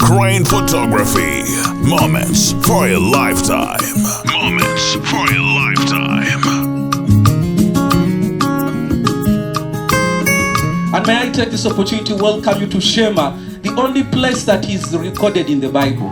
Crane Photography. Moments for a lifetime. Moments for a lifetime. And may I take this opportunity to welcome you to Sheema, the only place that is recorded in the Bible.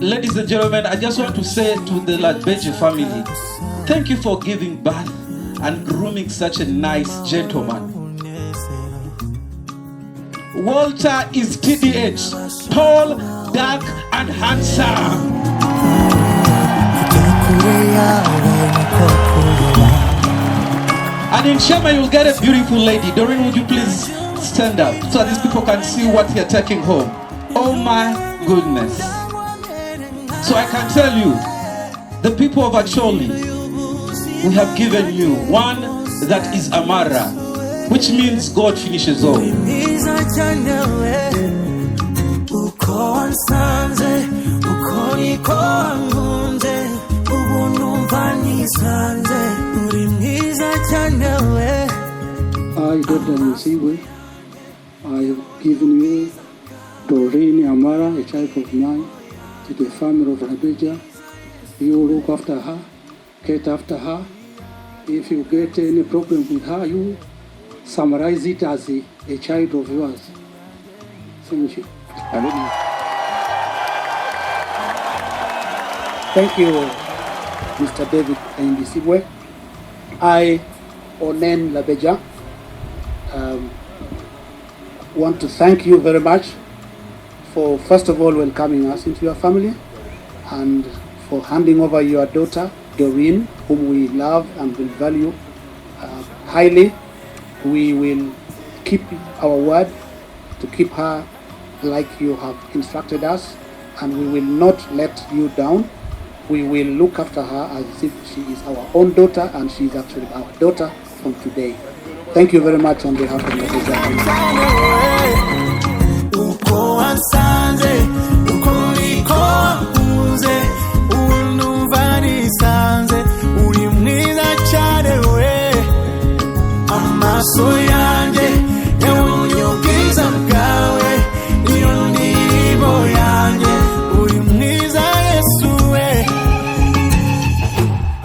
Ladies and gentlemen, I just want to say to the Ladbeji family, thank you for giving birth and grooming such a nice gentleman. Walter is TDH, tall, dark, and handsome. And in Sheema, you'll get a beautiful lady. Doreen, would you please stand up so these people can see what you're taking home? Oh my goodness. So I can tell you, the people of Acholi, we have given you one that is Amara, which means God finishes all. I, Dr. Nsiwe, I have given you Doreen Amara, a child of mine, to the family of Rabeja. You look after her, get after her. If you get any problem with her, you summarize it as a child of yours. Thank you. Thank you, Mr. David Ndisiwe. I, Onen Labeja, want to thank you very much for first of all welcoming us into your family and for handing over your daughter Doreen, whom we love and will value highly. We will keep our word to keep her like you have instructed us, and we will not let you down. We will look after her as if she is our own daughter, and she is actually our daughter from today. Thank you very much on behalf of the family.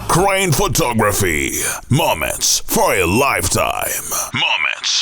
Crane Photography. Moments for a lifetime. Moments